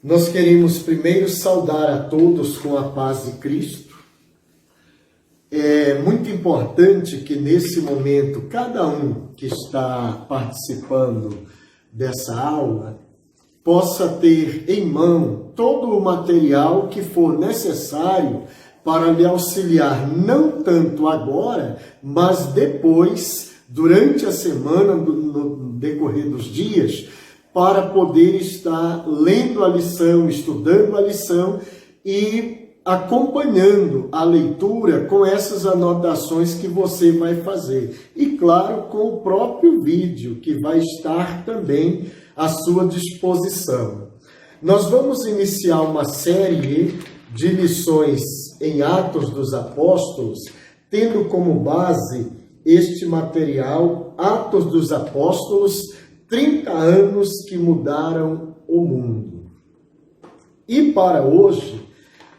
Nós queremos primeiro saudar a todos com a paz de Cristo. É muito importante que nesse momento cada um que está participando dessa aula possa ter em mão todo o material que for necessário para lhe auxiliar, não tanto agora, mas depois, durante a semana, no decorrer dos dias, para poder estar lendo a lição, estudando a lição e acompanhando a leitura com essas anotações que você vai fazer. E, claro, com o próprio vídeo, que vai estar também à sua disposição. Nós vamos iniciar uma série de lições em Atos dos Apóstolos, tendo como base este material, Atos dos Apóstolos, 30 anos que mudaram o mundo. E para hoje,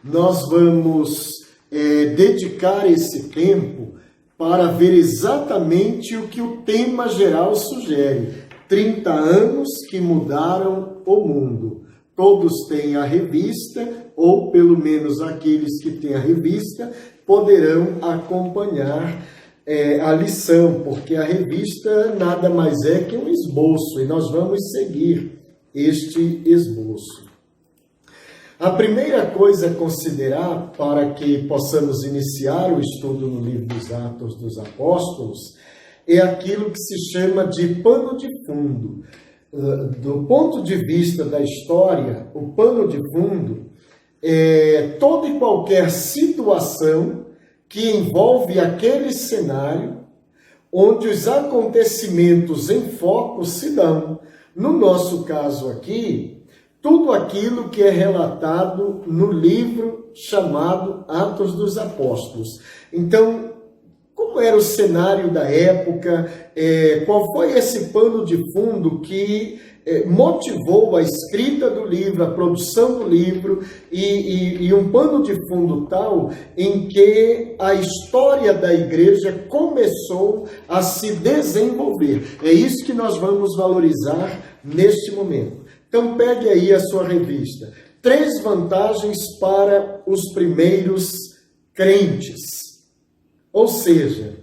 nós vamos dedicar esse tempo para ver exatamente o que o tema geral sugere. 30 anos que mudaram o mundo. Todos têm a revista, ou pelo menos aqueles que têm a revista, poderão acompanhar a lição, porque a revista nada mais é que um esboço, e nós vamos seguir este esboço. A primeira coisa a considerar para que possamos iniciar o estudo no livro dos Atos dos Apóstolos é aquilo que se chama de pano de fundo. Do ponto de vista da história, o pano de fundo é toda e qualquer situação que envolve aquele cenário onde os acontecimentos em foco se dão. No nosso caso aqui, tudo aquilo que é relatado no livro chamado Atos dos Apóstolos. Então, como era o cenário da época? Qual foi esse pano de fundo que motivou a escrita do livro, a produção do livro, e um pano de fundo tal em que a história da igreja começou a se desenvolver. É isso que nós vamos valorizar neste momento. Então pegue aí a sua revista. 3 vantagens para os primeiros crentes. Ou seja,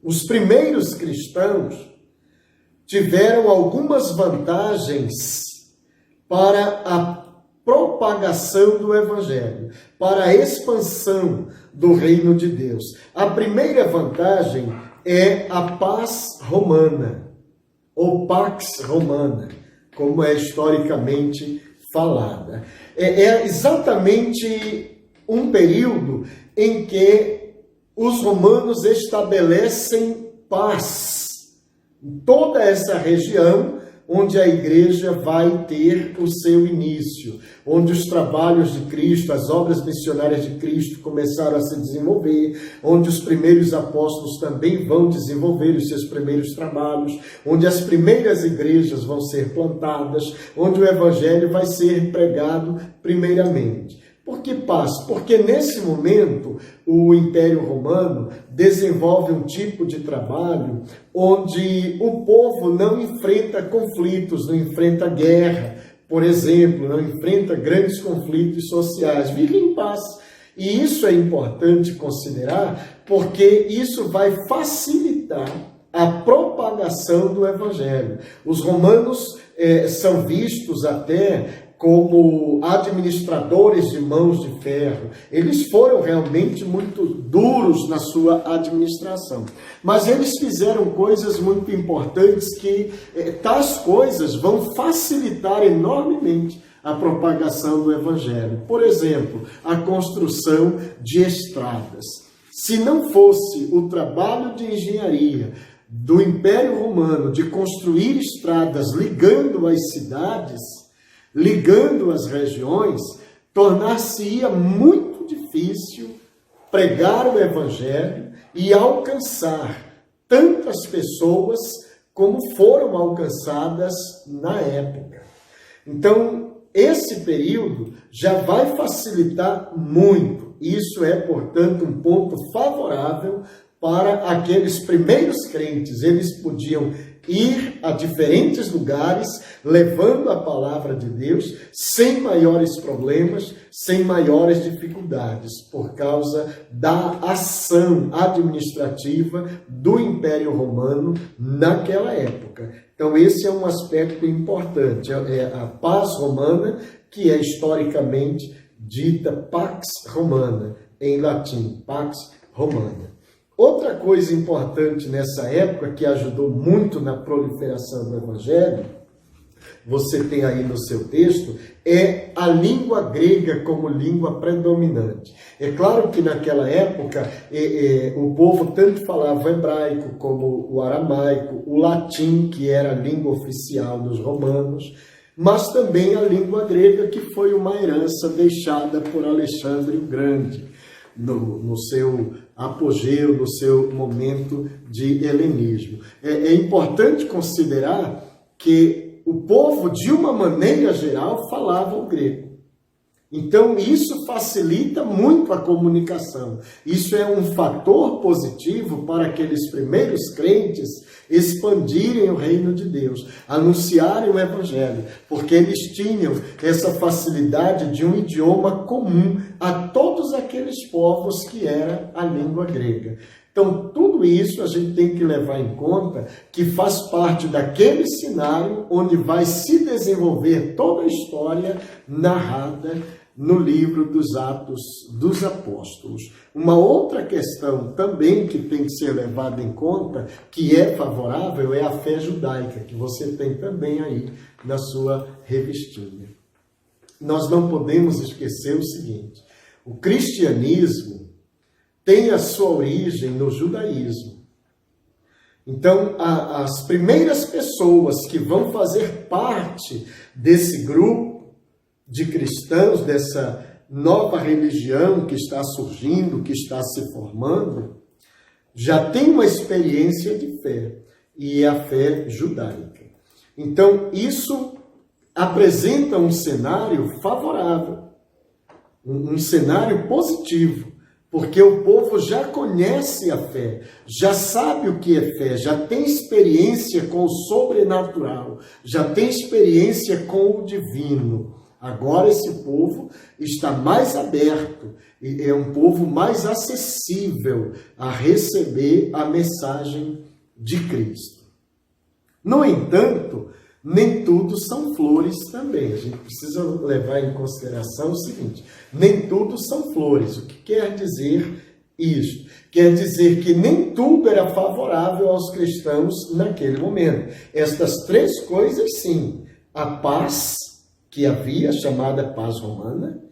os primeiros cristãos tiveram algumas vantagens para a propagação do Evangelho, para a expansão do reino de Deus. A primeira vantagem é a paz romana, ou pax romana, como é historicamente falada. É exatamente um período em que os romanos estabelecem paz em toda essa região onde a igreja vai ter o seu início, onde os trabalhos de Cristo, as obras missionárias de Cristo começaram a se desenvolver, onde os primeiros apóstolos também vão desenvolver os seus primeiros trabalhos, onde as primeiras igrejas vão ser plantadas, onde o evangelho vai ser pregado primeiramente. Por que paz? Porque nesse momento o Império Romano desenvolve um tipo de trabalho onde o povo não enfrenta conflitos, não enfrenta guerra, por exemplo, não enfrenta grandes conflitos sociais, vive em paz. E isso é importante considerar porque isso vai facilitar a propagação do Evangelho. Os romanos são vistos até como administradores de mãos de ferro. Eles foram realmente muito duros na sua administração. Mas eles fizeram coisas muito importantes que tais coisas vão facilitar enormemente a propagação do Evangelho. Por exemplo, a construção de estradas. Se não fosse o trabalho de engenharia do Império Romano de construir estradas ligando as cidades, ligando as regiões, tornar-se-ia muito difícil pregar o Evangelho e alcançar tantas pessoas como foram alcançadas na época. Então, esse período já vai facilitar muito. Isso é, portanto, um ponto favorável para aqueles primeiros crentes. Eles podiam ir a diferentes lugares, levando a palavra de Deus, sem maiores problemas, sem maiores dificuldades, por causa da ação administrativa do Império Romano naquela época. Então esse é um aspecto importante, é a paz romana, que é historicamente dita Pax Romana, em latim, Pax Romana. Outra coisa importante nessa época, que ajudou muito na proliferação do Evangelho, você tem aí no seu texto, é a língua grega como língua predominante. É claro que naquela época o povo tanto falava o hebraico como o aramaico, o latim, que era a língua oficial dos romanos, mas também a língua grega, que foi uma herança deixada por Alexandre o Grande, no seu apogeu, no seu momento de helenismo. É importante considerar que o povo, de uma maneira geral, falava o grego. Então, isso facilita muito a comunicação. Isso é um fator positivo para aqueles primeiros crentes expandirem o reino de Deus, anunciarem o Evangelho, porque eles tinham essa facilidade de um idioma comum a todos aqueles povos, que era a língua grega. Então, tudo isso a gente tem que levar em conta, que faz parte daquele cenário onde vai se desenvolver toda a história narrada no livro dos Atos dos Apóstolos. Uma outra questão também que tem que ser levada em conta, que é favorável, é a fé judaica, que você tem também aí na sua revistinha. Nós não podemos esquecer o seguinte: o cristianismo tem a sua origem no judaísmo. Então, as primeiras pessoas que vão fazer parte desse grupo de cristãos, dessa nova religião que está surgindo, que está se formando, já tem uma experiência de fé, e é a fé judaica. Então, isso apresenta um cenário favorável, um cenário positivo, porque o povo já conhece a fé, já sabe o que é fé, já tem experiência com o sobrenatural, já tem experiência com o divino. Agora esse povo está mais aberto, é um povo mais acessível a receber a mensagem de Cristo. No entanto, nem tudo são flores também. A gente precisa levar em consideração o seguinte: nem tudo são flores. O que quer dizer isso? Quer dizer que nem tudo era favorável aos cristãos naquele momento. Estas três coisas, sim: a paz que havia, chamada paz romana,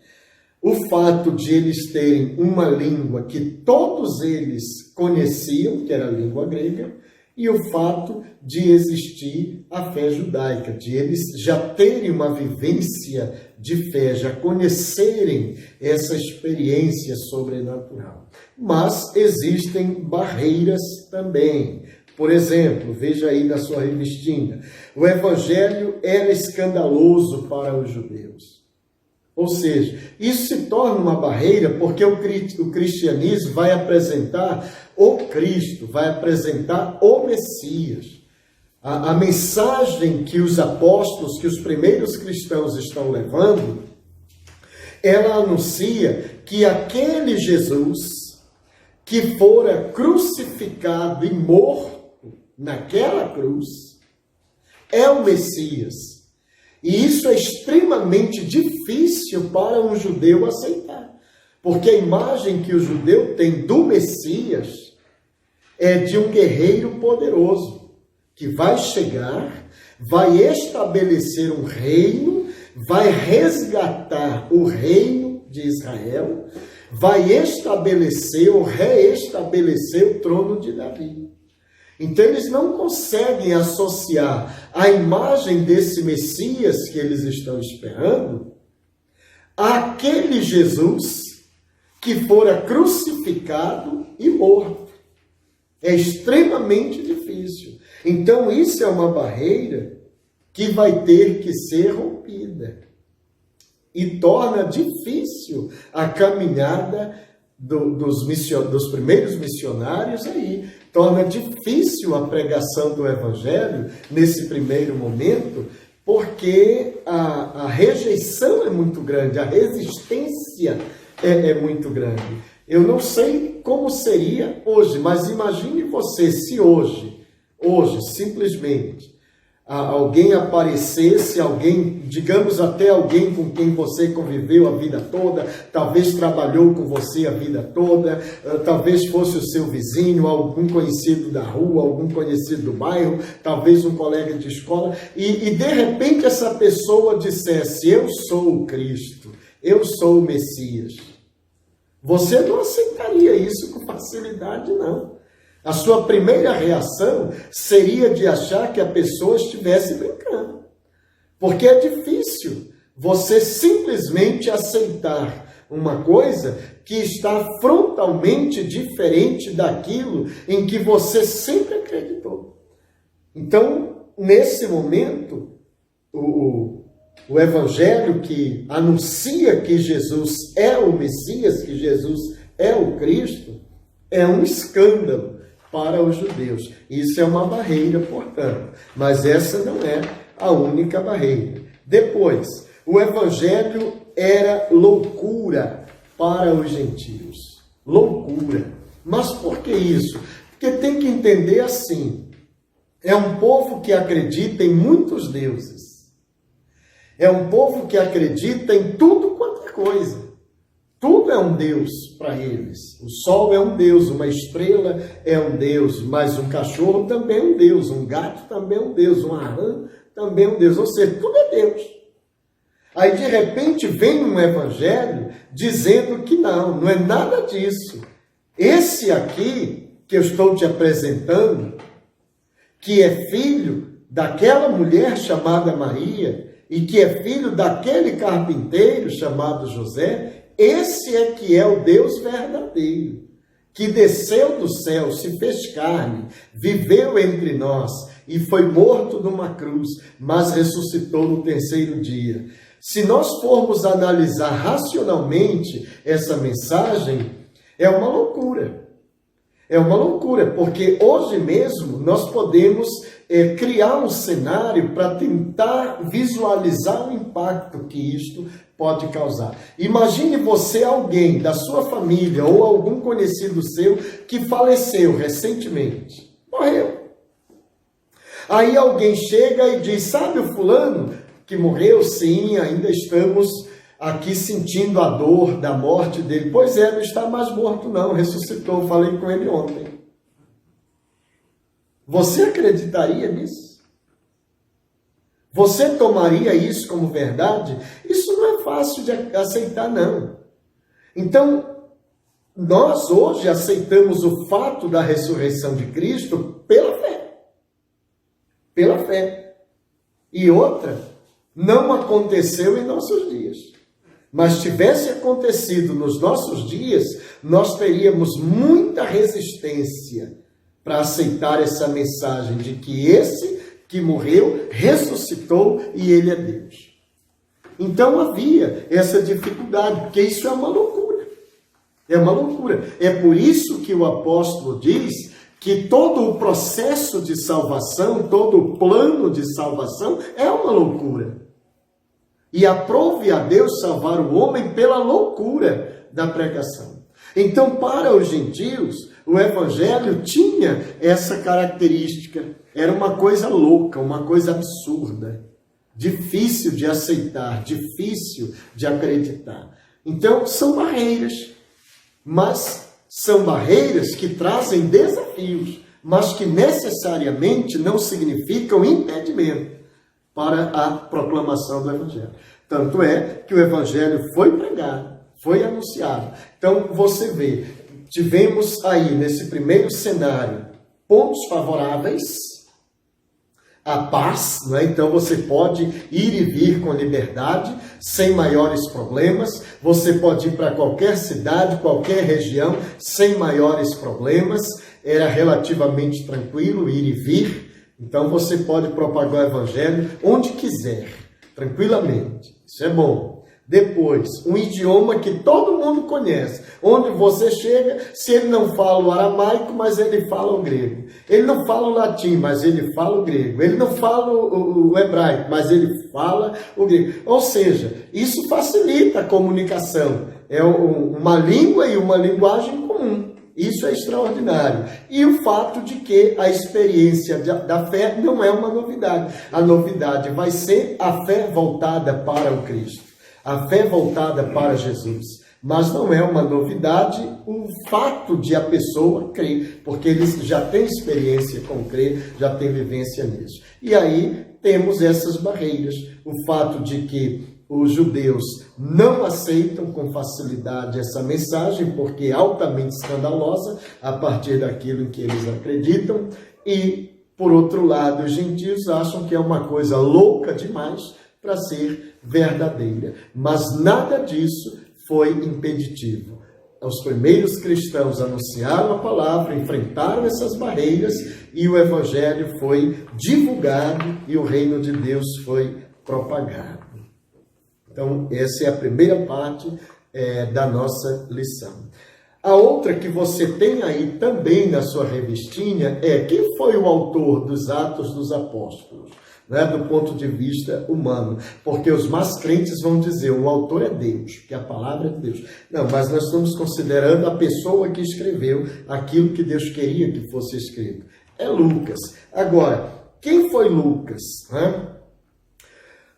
o fato de eles terem uma língua que todos eles conheciam, que era a língua grega, e o fato de existir a fé judaica, de eles já terem uma vivência de fé, já conhecerem essa experiência sobrenatural. Mas existem barreiras também. Por exemplo, veja aí na sua revistinha, o Evangelho era escandaloso para os judeus. Ou seja, isso se torna uma barreira porque o cristianismo vai apresentar o Cristo, vai apresentar o Messias. A mensagem que os apóstolos, que os primeiros cristãos estão levando, ela anuncia que aquele Jesus que fora crucificado e morto naquela cruz é o Messias. E isso é extremamente difícil para um judeu aceitar, porque a imagem que o judeu tem do Messias é de um guerreiro poderoso, que vai chegar, vai estabelecer um reino, vai resgatar o reino de Israel, vai estabelecer ou reestabelecer o trono de Davi. Então eles não conseguem associar a imagem desse Messias que eles estão esperando àquele Jesus que fora crucificado e morto. É extremamente difícil. Então isso é uma barreira que vai ter que ser rompida e torna difícil a caminhada dos primeiros missionários aí torna difícil a pregação do Evangelho nesse primeiro momento, porque a rejeição é muito grande, a resistência é muito grande. Eu não sei como seria hoje, mas imagine você se hoje, simplesmente, alguém aparecesse, alguém, digamos até alguém com quem você conviveu a vida toda, talvez trabalhou com você a vida toda, talvez fosse o seu vizinho, algum conhecido da rua, algum conhecido do bairro, talvez um colega de escola, e de repente essa pessoa dissesse: eu sou o Cristo, eu sou o Messias. Você não aceitaria isso com facilidade, não. A sua primeira reação seria de achar que a pessoa estivesse brincando. Porque é difícil você simplesmente aceitar uma coisa que está frontalmente diferente daquilo em que você sempre acreditou. Então, nesse momento, o Evangelho que anuncia que Jesus é o Messias, que Jesus é o Cristo, é um escândalo para os judeus. Isso é uma barreira, portanto. Mas essa não é a única barreira. Depois, o Evangelho era loucura para os gentios. Loucura. Mas por que isso? Porque tem que entender assim. É um povo que acredita em muitos deuses. É um povo que acredita em tudo quanto é coisa. Tudo é um Deus para eles. O sol é um Deus, uma estrela é um Deus, mas um cachorro também é um Deus, um gato também é um Deus, uma rã também é um Deus. Ou seja, tudo é Deus. Aí, de repente, vem um evangelho dizendo que não é nada disso. Esse aqui que eu estou te apresentando, que é filho daquela mulher chamada Maria, e que é filho daquele carpinteiro chamado José, esse é que é o Deus verdadeiro, que desceu do céu, se fez carne, viveu entre nós e foi morto numa cruz, mas ressuscitou no terceiro dia. Se nós formos analisar racionalmente essa mensagem, é uma loucura. É uma loucura, porque hoje mesmo nós podemos criar um cenário para tentar visualizar o impacto que isto pode causar. Imagine você, alguém da sua família ou algum conhecido seu que faleceu recentemente, morreu. Aí alguém chega e diz: sabe o fulano que morreu? Sim, ainda estamos aqui sentindo a dor da morte dele. Pois é, não está mais morto não, ressuscitou, falei com ele ontem. Você acreditaria nisso? Você tomaria isso como verdade? Isso não é fácil de aceitar, não. Então, nós hoje aceitamos o fato da ressurreição de Cristo pela fé. Pela fé. E outra, não aconteceu em nossos dias. Mas tivesse acontecido nos nossos dias, nós teríamos muita resistência para aceitar essa mensagem de que esse que morreu ressuscitou e ele é Deus. Então havia essa dificuldade, porque isso é uma loucura. É uma loucura. É por isso que o apóstolo diz que todo o processo de salvação, todo o plano de salvação é uma loucura. E aprove a Deus salvar o homem pela loucura da pregação. Então, para os gentios, o evangelho tinha essa característica. Era uma coisa louca, uma coisa absurda. Difícil de aceitar, difícil de acreditar. Então, são barreiras. Mas são barreiras que trazem desafios, mas que necessariamente não significam impedimento para a proclamação do Evangelho. Tanto é que o Evangelho foi pregado, foi anunciado. Então, você vê, tivemos aí, nesse primeiro cenário, pontos favoráveis, a paz, né? Então você pode ir e vir com liberdade, sem maiores problemas. Você pode ir para qualquer cidade, qualquer região, sem maiores problemas. Era relativamente tranquilo ir e vir. Então você pode propagar o evangelho onde quiser, tranquilamente. Isso é bom. Depois, um idioma que todo mundo conhece. Onde você chega, se ele não fala o aramaico, mas ele fala o grego. Ele não fala o latim, mas ele fala o grego. Ele não fala o hebraico, mas ele fala o grego. Ou seja, isso facilita a comunicação. É uma língua e uma linguagem comum. Isso é extraordinário. E o fato de que a experiência da fé não é uma novidade. A novidade vai ser a fé voltada para o Cristo. A fé voltada para Jesus. Mas não é uma novidade o fato de a pessoa crer, porque eles já têm experiência com crer, já têm vivência nisso. E aí temos essas barreiras. O fato de que os judeus não aceitam com facilidade essa mensagem, porque é altamente escandalosa a partir daquilo em que eles acreditam. E, por outro lado, os gentios acham que é uma coisa louca demais para ser verdadeira. Mas nada disso foi impeditivo. Os primeiros cristãos anunciaram a palavra, enfrentaram essas barreiras e o evangelho foi divulgado e o reino de Deus foi propagado. Então, essa é a primeira parte da nossa lição. A outra que você tem aí também na sua revistinha é quem foi o autor dos Atos dos Apóstolos, né, do ponto de vista humano. Porque os mais crentes vão dizer, o autor é Deus, que a palavra é de Deus. Não, mas nós estamos considerando a pessoa que escreveu aquilo que Deus queria que fosse escrito. É Lucas. Agora, quem foi Lucas?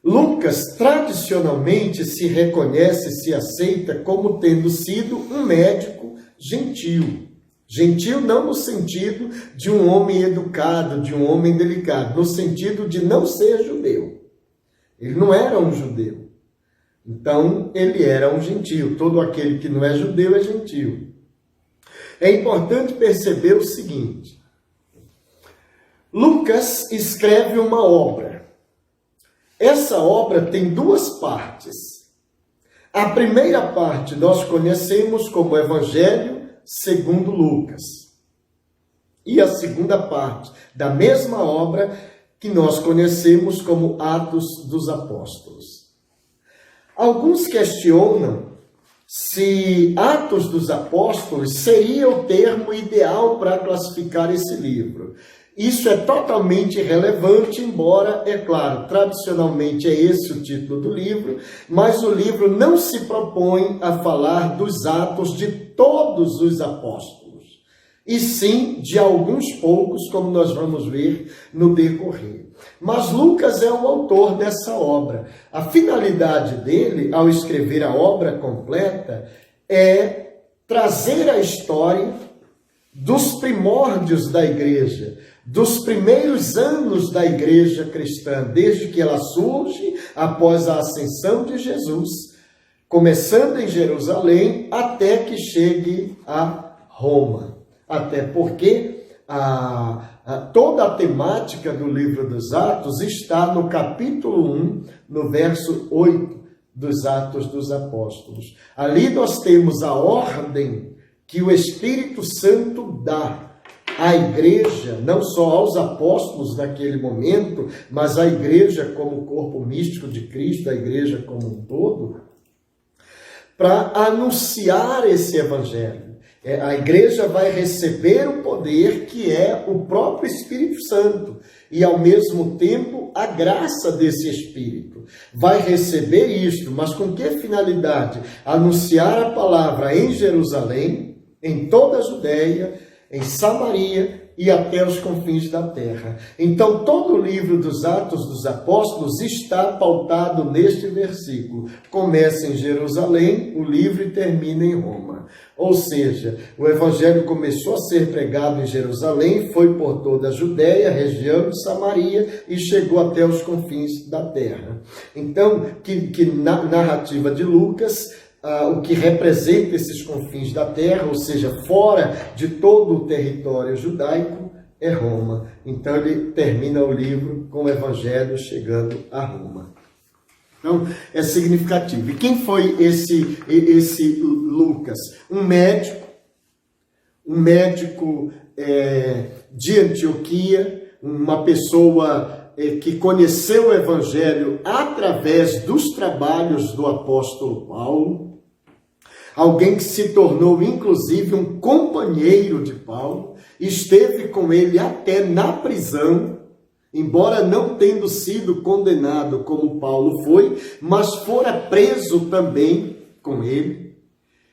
Lucas tradicionalmente se reconhece, se aceita como tendo sido um médico gentil. Gentil não no sentido de um homem educado, de um homem delicado, no sentido de não ser judeu. Ele não era um judeu. Então, ele era um gentil. Todo aquele que não é judeu é gentil. É importante perceber o seguinte. Lucas escreve uma obra. Essa obra tem duas partes. A primeira parte nós conhecemos como Evangelho segundo Lucas. E a segunda parte da mesma obra que nós conhecemos como Atos dos Apóstolos. Alguns questionam se Atos dos Apóstolos seria o termo ideal para classificar esse livro. Isso é totalmente irrelevante, embora, é claro, tradicionalmente é esse o título do livro, mas o livro não se propõe a falar dos atos de todos os apóstolos, e sim de alguns poucos, como nós vamos ver no decorrer. Mas Lucas é o autor dessa obra. A finalidade dele, ao escrever a obra completa, é trazer a história dos primórdios da igreja, dos primeiros anos da igreja cristã, desde que ela surge após a ascensão de Jesus, começando em Jerusalém, até que chegue a Roma. Até porque toda a temática do livro dos Atos está no capítulo 1, no verso 8 dos Atos dos Apóstolos. Ali nós temos a ordem que o Espírito Santo dá à igreja, não só aos apóstolos naquele momento, mas à igreja como corpo místico de Cristo, a igreja como um todo, para anunciar esse evangelho. A igreja vai receber o poder que é o próprio Espírito Santo e, ao mesmo tempo, a graça desse Espírito. Vai receber isto, mas com que finalidade? Anunciar a palavra em Jerusalém, em toda a Judéia, em Samaria e até os confins da terra. Então, todo o livro dos Atos dos Apóstolos está pautado neste versículo. Começa em Jerusalém, o livro, e termina em Roma. Ou seja, o evangelho começou a ser pregado em Jerusalém, foi por toda a Judéia, região de Samaria e chegou até os confins da terra. Então, na narrativa de Lucas, o que representa esses confins da terra, ou seja, fora de todo o território judaico, é Roma. Então ele termina o livro com o evangelho chegando a Roma. Então é significativo. E quem foi esse Lucas? Um médico de Antioquia, uma pessoa que conheceu o Evangelho através dos trabalhos do apóstolo Paulo, alguém que se tornou inclusive um companheiro de Paulo, esteve com ele até na prisão, embora não tendo sido condenado como Paulo foi, mas fora preso também com ele.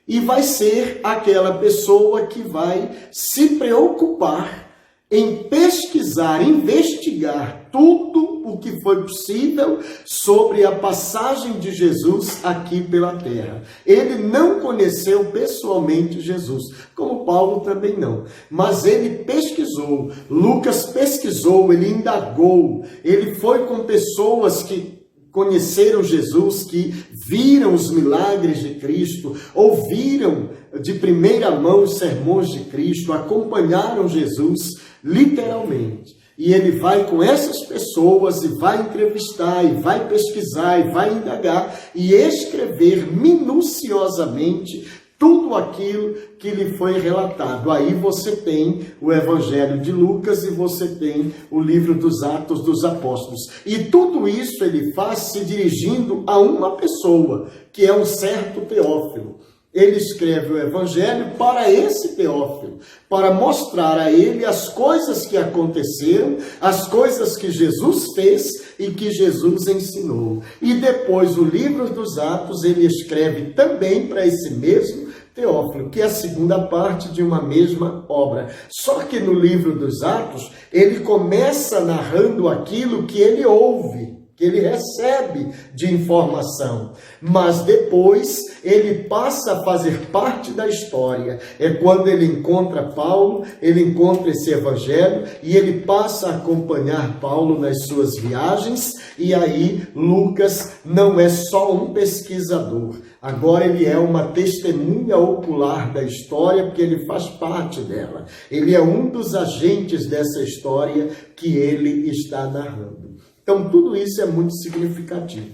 E vai ser aquela pessoa que vai se preocupar em pesquisar, investigar tudo o que foi possível sobre a passagem de Jesus aqui pela terra. Ele não conheceu pessoalmente Jesus, como Paulo também não, mas ele pesquisou, Lucas pesquisou, ele indagou, ele foi com pessoas que conheceram Jesus, que viram os milagres de Cristo, ouviram de primeira mão os sermões de Cristo, acompanharam Jesus literalmente. E ele vai com essas pessoas e vai entrevistar, e vai pesquisar, e vai indagar, e escrever minuciosamente tudo aquilo que lhe foi relatado. Aí você tem o Evangelho de Lucas e você tem o livro dos Atos dos Apóstolos. E tudo isso ele faz se dirigindo a uma pessoa, que é um certo Teófilo. Ele escreve o Evangelho para esse Teófilo, para mostrar a ele as coisas que aconteceram, as coisas que Jesus fez e que Jesus ensinou. E depois o livro dos Atos ele escreve também para esse mesmo Teófilo, que é a segunda parte de uma mesma obra. Só que no livro dos Atos ele começa narrando aquilo que ele ouve, que ele recebe de informação, mas depois ele passa a fazer parte da história. É quando ele encontra Paulo, ele encontra esse Evangelho e ele passa a acompanhar Paulo nas suas viagens, e aí Lucas não é só um pesquisador, agora ele é uma testemunha ocular da história, porque ele faz parte dela. Ele é um dos agentes dessa história que ele está narrando. Então, tudo isso é muito significativo.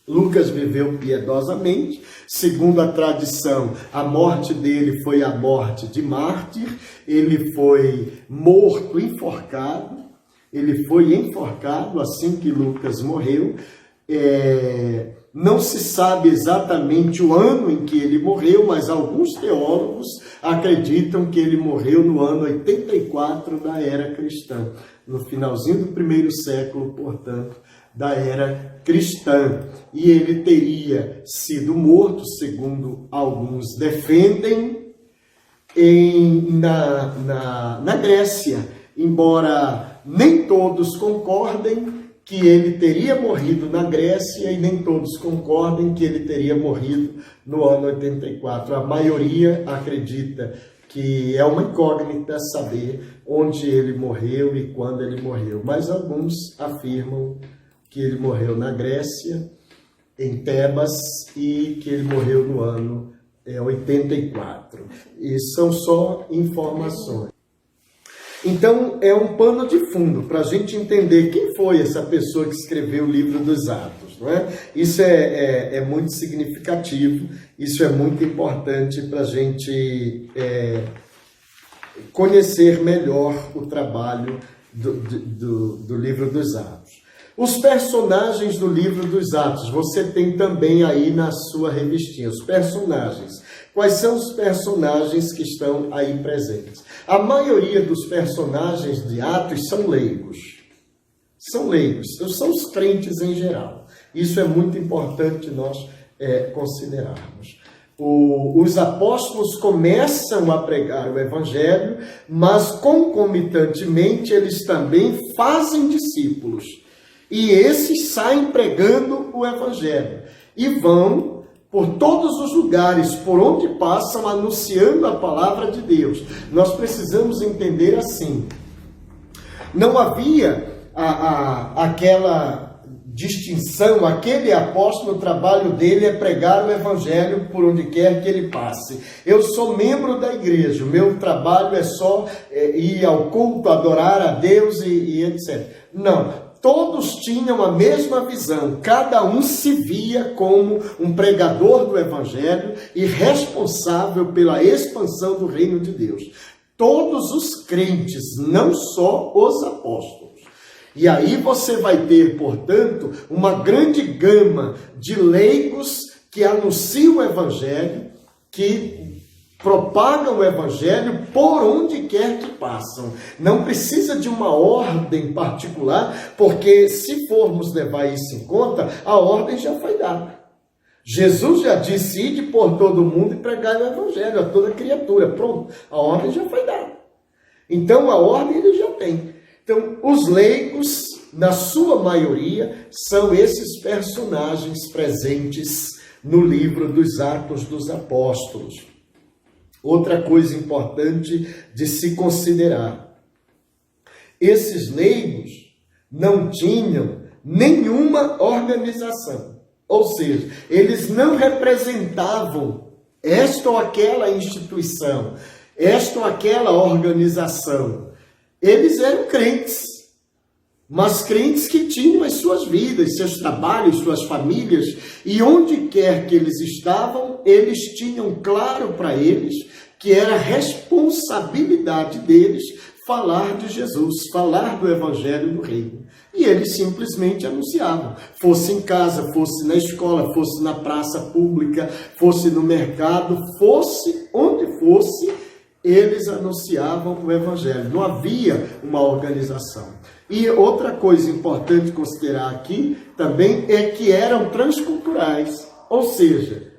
Lucas viveu piedosamente, segundo a tradição, a morte dele foi a morte de mártir, ele foi morto, enforcado, assim que Lucas morreu. Não se sabe exatamente o ano em que ele morreu, mas alguns teólogos acreditam que ele morreu no ano 84 da era cristã, no finalzinho do primeiro século, portanto, da era cristã. E ele teria sido morto, segundo alguns defendem, na Grécia, embora nem todos concordem que ele teria morrido na Grécia e nem todos concordem que ele teria morrido no ano 84. A maioria acredita que é uma incógnita saber onde ele morreu e quando ele morreu. Mas alguns afirmam que ele morreu na Grécia, em Tebas, e que ele morreu no ano 84. E são só informações. Então, é um pano de fundo para a gente entender quem foi essa pessoa que escreveu o livro dos Atos, não é? Isso é muito significativo, isso é muito importante para a gente conhecer melhor o trabalho do livro dos Atos. Os personagens do livro dos Atos, você tem também aí na sua revistinha, os personagens. Quais são os personagens que estão aí presentes? A maioria dos personagens de Atos são leigos. São leigos, são os crentes em geral. Isso é muito importante nós considerarmos. Os apóstolos começam a pregar o Evangelho, mas concomitantemente eles também fazem discípulos. E esses saem pregando o Evangelho e vão por todos os lugares, por onde passam, anunciando a palavra de Deus. Nós precisamos entender assim. Não havia aquela distinção, aquele apóstolo, o trabalho dele é pregar o Evangelho por onde quer que ele passe. Eu sou membro da igreja, o meu trabalho é só ir ao culto, adorar a Deus e etc. Não. Todos tinham a mesma visão, cada um se via como um pregador do Evangelho e responsável pela expansão do reino de Deus. Todos os crentes, não só os apóstolos. E aí você vai ter, portanto, uma grande gama de leigos que anunciam o Evangelho, que propagam o Evangelho por onde quer que passam. Não precisa de uma ordem particular, porque se formos levar isso em conta, a ordem já foi dada. Jesus já disse, ide por todo mundo e pregai o Evangelho a toda criatura. Pronto, a ordem já foi dada. Então a ordem ele já tem. Então os leigos, na sua maioria, são esses personagens presentes no livro dos Atos dos Apóstolos. Outra coisa importante de se considerar. Esses leigos não tinham nenhuma organização. Ou seja, eles não representavam esta ou aquela instituição, esta ou aquela organização. Eles eram crentes, mas crentes que tinham as suas vidas, seus trabalhos, suas famílias, e onde quer que eles estavam, eles tinham claro para eles que era responsabilidade deles falar de Jesus, falar do Evangelho do Reino. E eles simplesmente anunciavam, fosse em casa, fosse na escola, fosse na praça pública, fosse no mercado, fosse onde fosse, eles anunciavam o Evangelho. Não havia uma organização. E outra coisa importante considerar aqui também é que eram transculturais. Ou seja,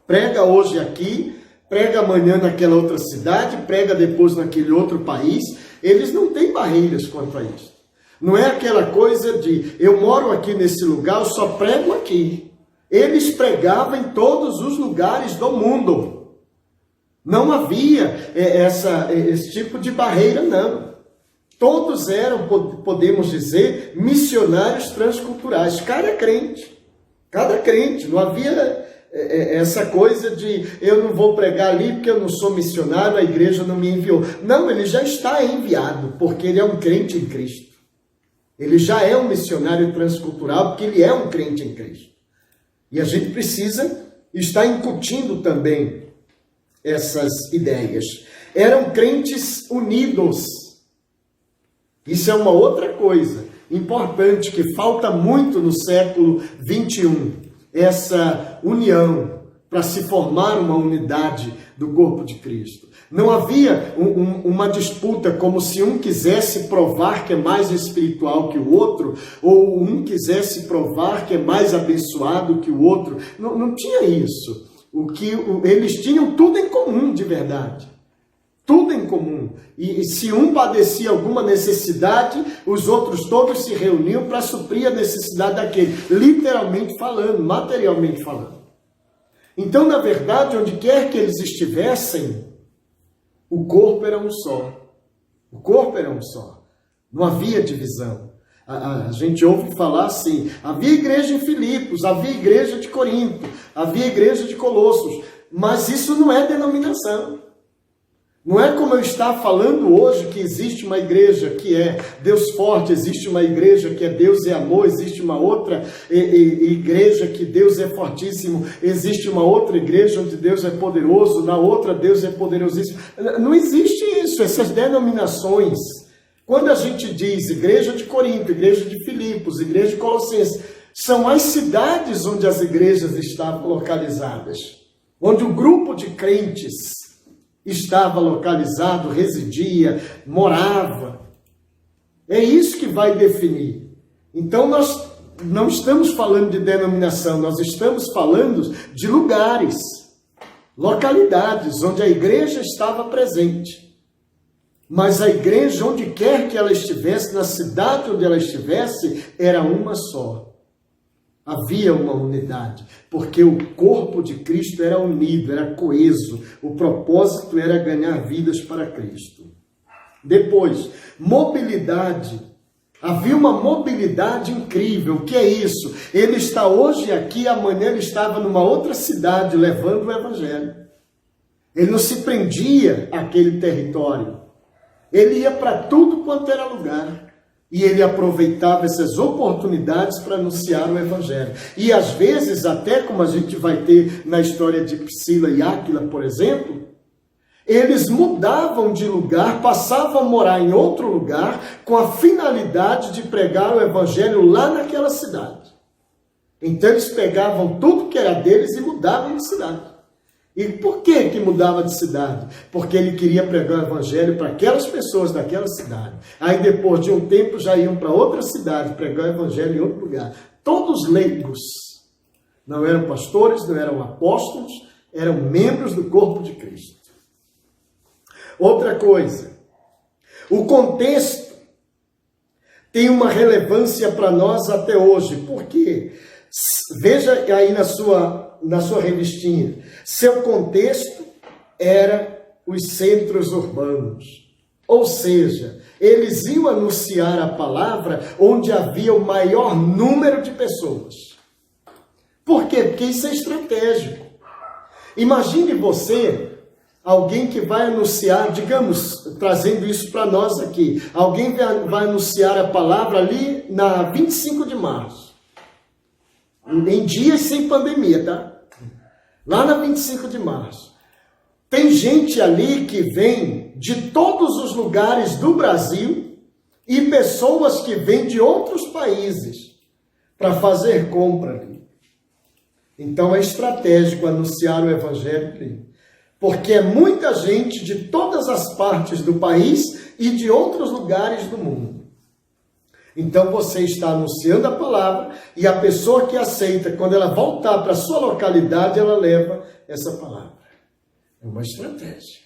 prega hoje aqui, prega amanhã naquela outra cidade, prega depois naquele outro país. Eles não têm barreiras quanto a isso. Não é aquela coisa de, eu moro aqui nesse lugar, eu só prego aqui. Eles pregavam em todos os lugares do mundo. Não havia esse tipo de barreira, não. Todos eram, podemos dizer, missionários transculturais. Cada crente. Não havia essa coisa de, eu não vou pregar ali porque eu não sou missionário, a igreja não me enviou. Não, ele já está enviado, porque ele é um crente em Cristo. Ele já é um missionário transcultural, porque ele é um crente em Cristo. E a gente precisa estar incutindo também essas ideias. Eram crentes unidos. Isso é uma outra coisa importante que falta muito no século 21. Essa união para se formar uma unidade do corpo de Cristo. Não havia uma disputa como se um quisesse provar que é mais espiritual que o outro, ou um quisesse provar que é mais abençoado que o outro. Não tinha isso. Eles tinham tudo em comum, de verdade. Tudo em comum. E se um padecia alguma necessidade, os outros todos se reuniam para suprir a necessidade daquele. Literalmente falando, materialmente falando. Então, na verdade, onde quer que eles estivessem, o corpo era um só. O corpo era um só. Não havia divisão. A gente ouve falar assim, havia igreja em Filipos, havia igreja de Corinto, havia igreja de Colossos, mas isso não é denominação. Não é como eu estou falando hoje que existe uma igreja que é Deus forte, existe uma igreja que é Deus é amor, existe uma outra igreja que Deus é fortíssimo, existe uma outra igreja onde Deus é poderoso, na outra Deus é poderosíssimo. Não existe isso, essas denominações. Quando a gente diz igreja de Corinto, igreja de Filipos, igreja de Colossenses, são as cidades onde as igrejas estavam localizadas, onde o grupo de crentes estava localizado, residia, morava. É isso que vai definir. Então nós não estamos falando de denominação, nós estamos falando de lugares, localidades onde a igreja estava presente. Mas a igreja, onde quer que ela estivesse, na cidade onde ela estivesse, era uma só. Havia uma unidade, porque o corpo de Cristo era unido, era coeso. O propósito era ganhar vidas para Cristo. Depois, mobilidade. Havia uma mobilidade incrível. O que é isso? Ele está hoje aqui, amanhã ele estava numa outra cidade levando o Evangelho. Ele não se prendia àquele território. Ele ia para tudo quanto era lugar. E ele aproveitava essas oportunidades para anunciar o Evangelho. E às vezes, até como a gente vai ter na história de Priscila e Áquila, por exemplo, Eles mudavam de lugar, passavam a morar em outro lugar, com a finalidade de pregar o evangelho lá naquela cidade. Então eles pegavam tudo que era deles e mudavam de cidade. E por que mudava de cidade? Porque ele queria pregar o evangelho para aquelas pessoas daquela cidade. Aí depois de um tempo já iam para outra cidade pregar o evangelho em outro lugar. Todos leigos. Não eram pastores, não eram apóstolos, eram membros do corpo de Cristo. Outra coisa, o contexto tem uma relevância para nós até hoje. Por quê? Veja aí na sua revistinha. Seu contexto era os centros urbanos. Ou seja, eles iam anunciar a palavra onde havia o maior número de pessoas. Por quê? Porque isso é estratégico. Imagine você, alguém que vai anunciar, digamos, trazendo isso para nós aqui, alguém vai anunciar a palavra ali na 25 de março. Em dias sem pandemia, tá? Lá na 25 de março. Tem gente ali que vem de todos os lugares do Brasil e pessoas que vêm de outros países para fazer compra ali. Então é estratégico anunciar o evangelho ali. Porque é muita gente de todas as partes do país e de outros lugares do mundo. Então você está anunciando a palavra e a pessoa que aceita, quando ela voltar para a sua localidade, ela leva essa palavra. É uma estratégia.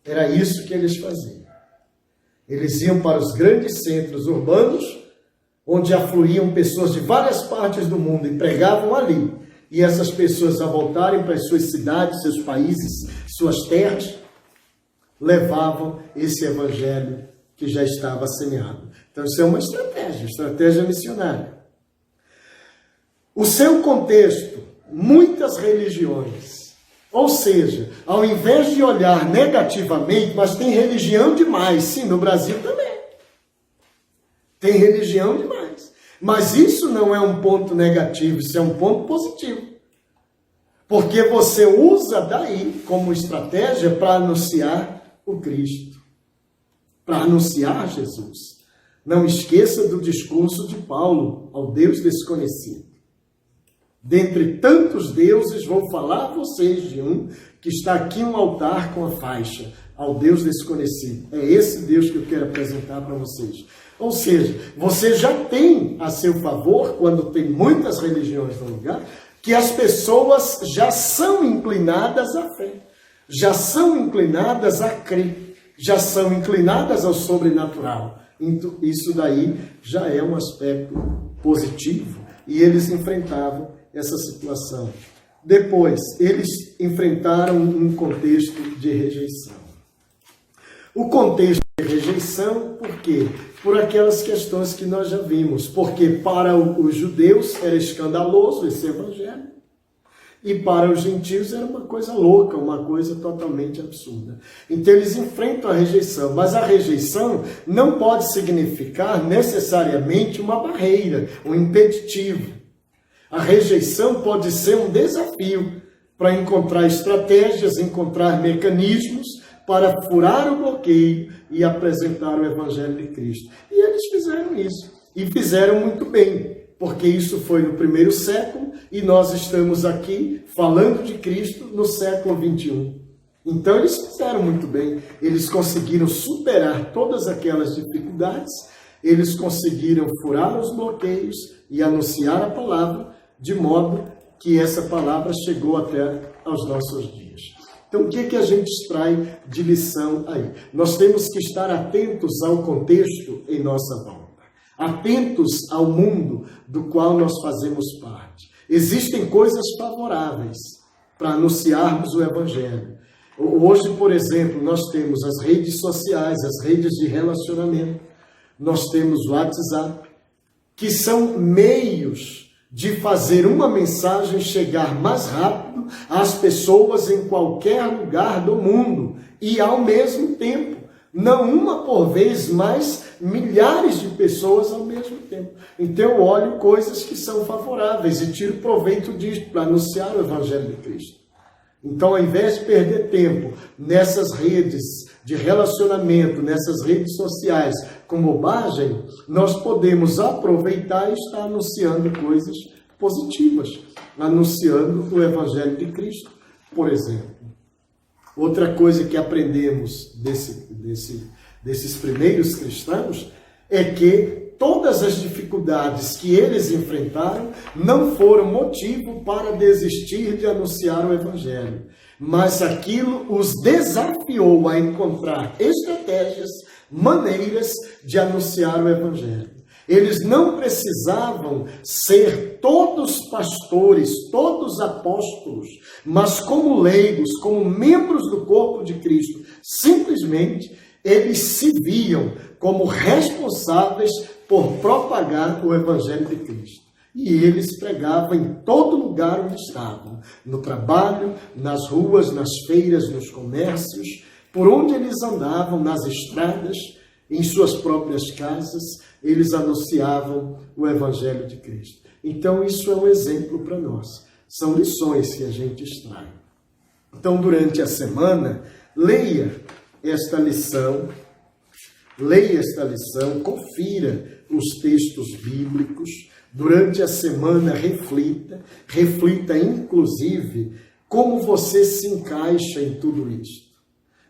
Era isso que eles faziam. Eles iam para os grandes centros urbanos, onde afluíam pessoas de várias partes do mundo e pregavam ali. E essas pessoas, ao voltarem para as suas cidades, seus países, suas terras, levavam esse evangelho que já estava semeado. Então isso é uma estratégia missionária. O seu contexto, muitas religiões. Ou seja, ao invés de olhar negativamente, mas tem religião demais. Sim, no Brasil também. Tem religião demais. Mas isso não é um ponto negativo, isso é um ponto positivo. Porque você usa daí como estratégia para anunciar o Cristo. Para anunciar Jesus. Não esqueça do discurso de Paulo ao Deus desconhecido. Dentre tantos deuses, vou falar a vocês de um que está aqui um altar com a faixa, ao Deus desconhecido. É esse Deus que eu quero apresentar para vocês. Ou seja, você já tem a seu favor, quando tem muitas religiões no lugar, que as pessoas já são inclinadas à fé, já são inclinadas a crer, já são inclinadas ao sobrenatural. Então, isso daí já é um aspecto positivo. E eles enfrentavam essa situação. Depois, eles enfrentaram um contexto de rejeição. O contexto de rejeição, por quê? Por aquelas questões que nós já vimos. Porque para os judeus era escandaloso esse evangelho. E para os gentios era uma coisa louca, uma coisa totalmente absurda. Então eles enfrentam a rejeição, mas a rejeição não pode significar necessariamente uma barreira, um impeditivo. A rejeição pode ser um desafio para encontrar estratégias, encontrar mecanismos para furar o bloqueio e apresentar o Evangelho de Cristo. E eles fizeram isso, e fizeram muito bem. Porque isso foi no primeiro século e nós estamos aqui falando de Cristo no século 21. Então eles fizeram muito bem, eles conseguiram superar todas aquelas dificuldades, eles conseguiram furar os bloqueios e anunciar a palavra, de modo que essa palavra chegou até aos nossos dias. Então o que a gente extrai de lição aí? Nós temos que estar atentos ao contexto em nossa volta. Atentos ao mundo do qual nós fazemos parte. Existem coisas favoráveis para anunciarmos o Evangelho. Hoje, por exemplo, nós temos as redes sociais, as redes de relacionamento. Nós temos o WhatsApp, que são meios de fazer uma mensagem chegar mais rápido às pessoas em qualquer lugar do mundo. E ao mesmo tempo, não uma por vez, mas milhares de pessoas ao mesmo tempo. Então eu olho coisas que são favoráveis e tiro proveito disso para anunciar o Evangelho de Cristo. Então, ao invés de perder tempo nessas redes de relacionamento, nessas redes sociais com bobagem, nós podemos aproveitar e estar anunciando coisas positivas, anunciando o Evangelho de Cristo, por exemplo. Outra coisa que aprendemos desses primeiros cristãos é que todas as dificuldades que eles enfrentaram não foram motivo para desistir de anunciar o Evangelho, mas aquilo os desafiou a encontrar estratégias, maneiras de anunciar o Evangelho. Eles não precisavam ser todos pastores, todos apóstolos, mas como leigos, como membros do corpo de Cristo, simplesmente eles se viam como responsáveis por propagar o Evangelho de Cristo. E eles pregavam em todo lugar onde estavam, no trabalho, nas ruas, nas feiras, nos comércios, por onde eles andavam, nas estradas, em suas próprias casas, eles anunciavam o Evangelho de Cristo. Então isso é um exemplo para nós. São lições que a gente extrai. Então, durante a semana, leia esta lição, confira os textos bíblicos. Durante a semana, reflita inclusive como você se encaixa em tudo isso.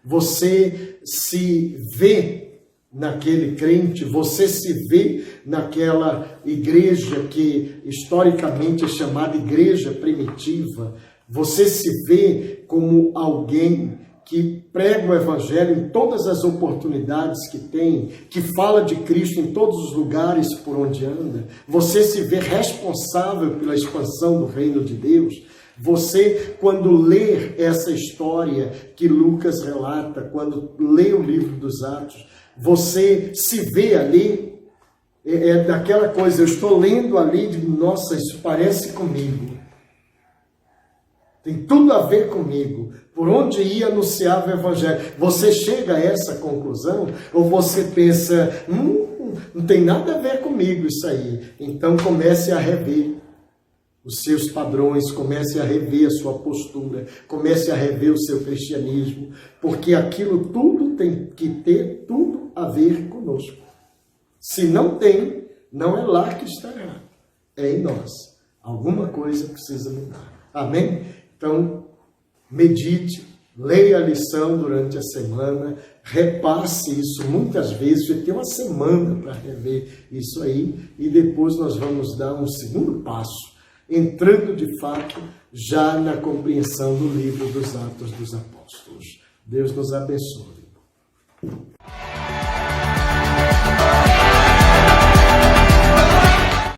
Você se vê naquele crente, você se vê naquela igreja que historicamente é chamada igreja primitiva, você se vê como alguém que prega o Evangelho em todas as oportunidades que tem, que fala de Cristo em todos os lugares por onde anda, você se vê responsável pela expansão do reino de Deus. Você, quando lê essa história que Lucas relata, quando lê o livro dos Atos, você se vê ali, daquela coisa, eu estou lendo ali, de nossa, isso parece comigo. Tem tudo a ver comigo. Por onde ia anunciar o Evangelho? Você chega a essa conclusão? Ou você pensa, não tem nada a ver comigo isso aí. Então comece a rever os seus padrões, comece a rever a sua postura, comece a rever o seu cristianismo, porque aquilo tudo tem que ter tudo a ver conosco. Se não tem, não é lá que estará, é em nós. Alguma coisa precisa mudar. Amém? Então, medite, leia a lição durante a semana, repasse isso muitas vezes, você tem uma semana para rever isso aí, e depois nós vamos dar um segundo passo, entrando de fato já na compreensão do livro dos Atos dos Apóstolos. Deus nos abençoe.